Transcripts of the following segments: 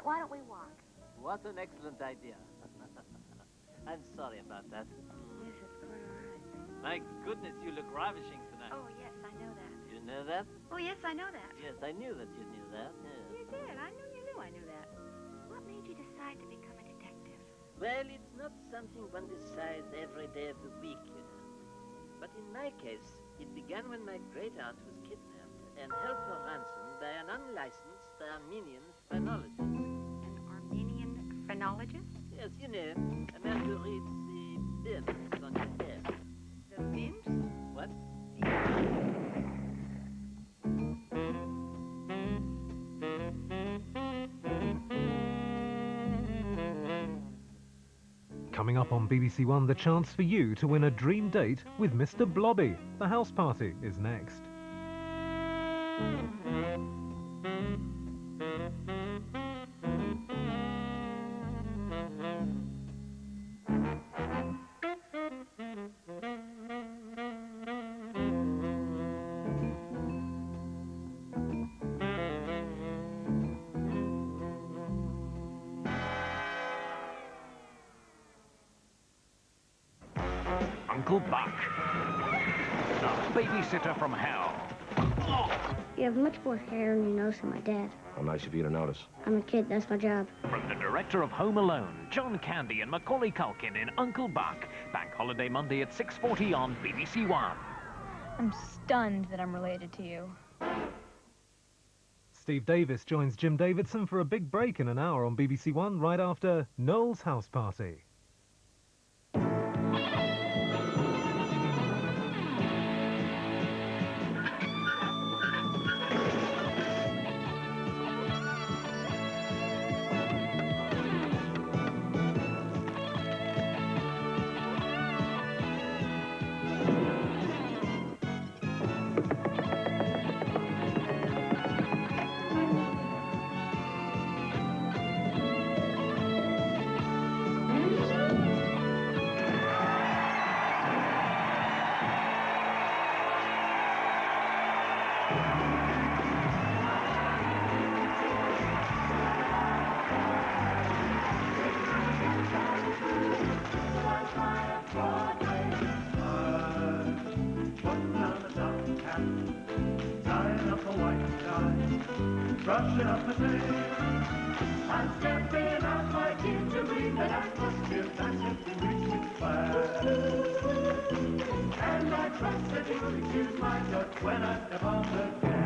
Why don't we walk? What an excellent idea. I'm sorry about that. Yes, it's quite all right. My goodness, you look ravishing tonight. Oh, yes, I know that. You know that? Oh, yes, I know that. Yes, I knew that you knew that. Yes. You did. I knew you knew I knew that. What made you decide to become a detective? Well, it's not something one decides every day of the week, you know. But in my case, it began when my great aunt was kidnapped and held for ransom by an unlicensed Armenian phrenologist. An Armenian phrenologist? Yes, you know, a man who reads the bimps on your hair. The bimps? What? Coming up on BBC1, the chance for you to win a dream date with Mr. Blobby. The house party is next. Uncle Buck, the babysitter from hell. You have much more hair on your nose than my dad. How nice of you to notice. I'm a kid, that's my job. From the director of Home Alone, John Candy and Macaulay Culkin in Uncle Buck. Bank Holiday Monday at 6:40 on BBC1. I'm stunned that I'm related to you. Steve Davis joins Jim Davidson for a big break in an hour on BBC1 right after Noel's house party. Brushing up my day. I'm stepping out like into green, but I must give that to reach with fire. And I trust that you'll excuse my touch when I step on the gas.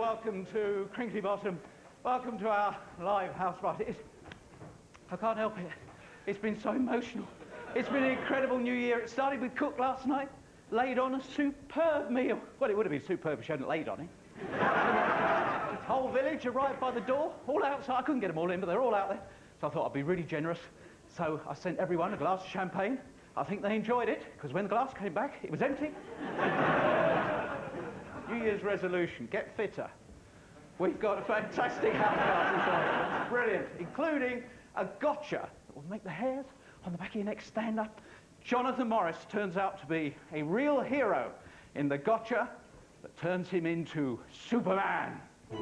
welcome to Crinkly Bottom. Welcome to our live house party. I can't help it. It's been so emotional. It's been an incredible New Year. It started with Cook last night, laid on a superb meal. Well, it would have been superb if she hadn't laid on it. The whole village arrived by the door, all outside. I couldn't get them all in, but they're all out there. So I thought I'd be really generous. So I sent everyone a glass of champagne. I think they enjoyed it, because when the glass came back, it was empty. New Year's resolution, get fitter. We've got a fantastic house party tonight. Brilliant, including a gotcha that will make the hairs on the back of your neck stand up. Jonathan Morris turns out to be a real hero in the gotcha that turns him into Superman. In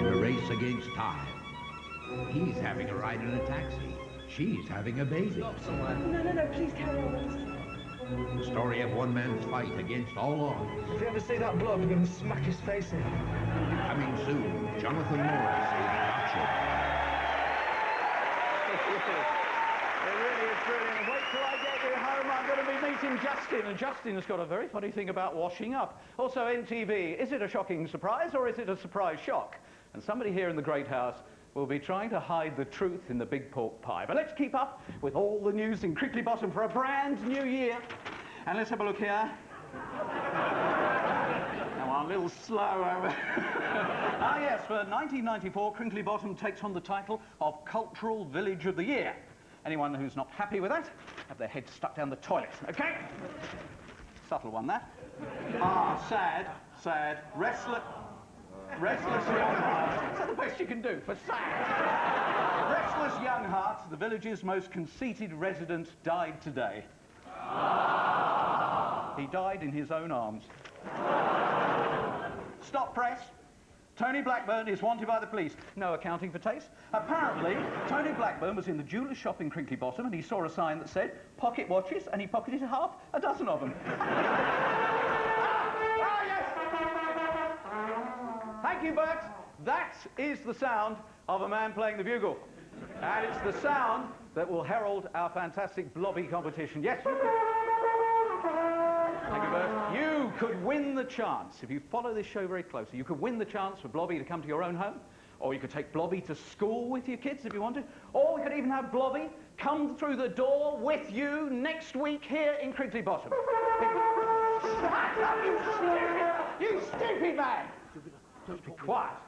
a race against time, he's having a ride in a taxi. She's having a baby. Stop somewhere. No, please carry on. The story of one man's fight against all odds. If you ever see that bloke, you're going to smack his face in. Coming soon, Jonathan Morris is Gotcha. It really is brilliant. And wait till I get you home. I'm going to be meeting Justin, and Justin has got a very funny thing about washing up. Also, NTV, is it a shocking surprise or is it a surprise shock? And somebody here in the Great House will be trying to hide the truth in the big pork pie. But let's keep up with all the news in Crinkly Bottom for a brand new year. And let's have a look here. Come on, a little slow over. Ah, yes, for 1994, Crinkly Bottom takes on the title of Cultural Village of the Year. Anyone who's not happy with that, have their head stuck down the toilet, OK? Subtle one, that. Ah, sad, restless young heart. Is that the best you can do for sad? Restless young heart, the village's most conceited resident, died today. He died in his own arms. Stop press. Tony Blackburn is wanted by the police. No accounting for taste. Apparently, Tony Blackburn was in the jeweller's shop in Crinkly Bottom and he saw a sign that said, pocket watches, and he pocketed half a dozen of them. Thank you, Bert. That is the sound of a man playing the bugle. And it's the sound that will herald our fantastic blobby competition. Yes? Thank you, Bert. You could win the chance, if you follow this show very closely, you could win the chance for Blobby to come to your own home, or you could take Blobby to school with your kids if you wanted, or we could even have Blobby come through the door with you next week here in Crinkly Bottom. Shut up, you stupid man! Just be quiet.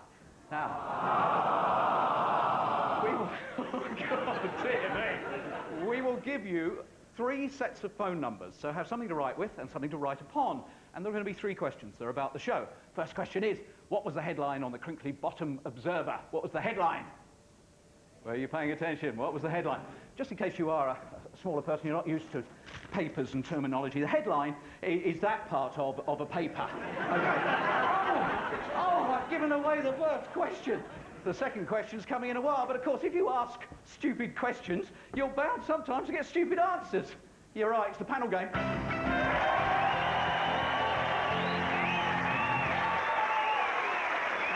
Now, we will give you 3 sets of phone numbers, so have something to write with and something to write upon. And there are going to be 3 questions. They're about the show. First question is, what was the headline on the Crinkly Bottom Observer? What was the headline? Were you paying attention? What was the headline? Just in case you are a smaller person, you're not used to papers and terminology, the headline is that part of a paper. Okay. Oh, I've given away the first question. The second question's coming in a while, but of course, if you ask stupid questions, you're bound sometimes to get stupid answers. You're right, it's the panel game. And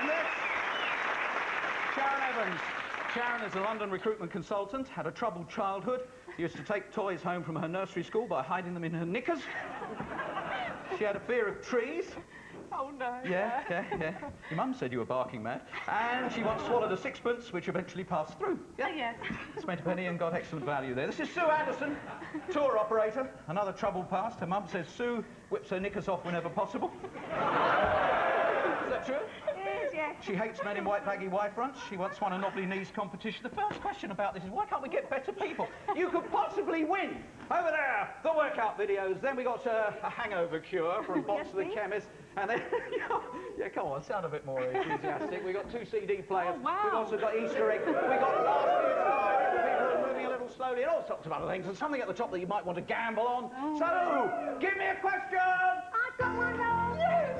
this, Sharon Evans. Sharon is a London recruitment consultant, had a troubled childhood, used to take toys home from her nursery school by hiding them in her knickers. She had a fear of trees. Oh, no. Yeah. Your mum said you were barking mad. And she once swallowed a sixpence, which eventually passed through. Yeah? Yes. Spent a penny and got excellent value there. This is Sue Anderson, tour operator. Another troubled past. Her mum says Sue whips her knickers off whenever possible. Is that true? It is, yes. She hates men in white baggy white fronts. She once won a knobbly knees competition. The first question about this is, why can't we get better people? You could possibly win. Over there, the workout videos. Then we got a hangover cure from Box the Chemist. And then, yeah, come on, sound a bit more enthusiastic. We got 2 CD players. Oh, wow. We've also got Easter egg. We got last year's diary for people who are moving a little slowly, and all sorts of other things. And something at the top that you might want to gamble on. Oh. So, give me a question. I've got one on. Yes.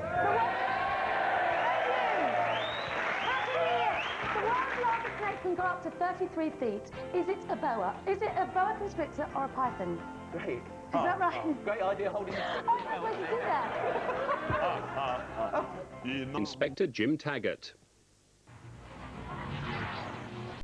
The world's largest snake can go up to 33 feet. Is it a boa? Is it a boa constrictor or a python? Great. Is that right? Great idea holding it. Oh, where'd you do that? Inspector Jim Taggart,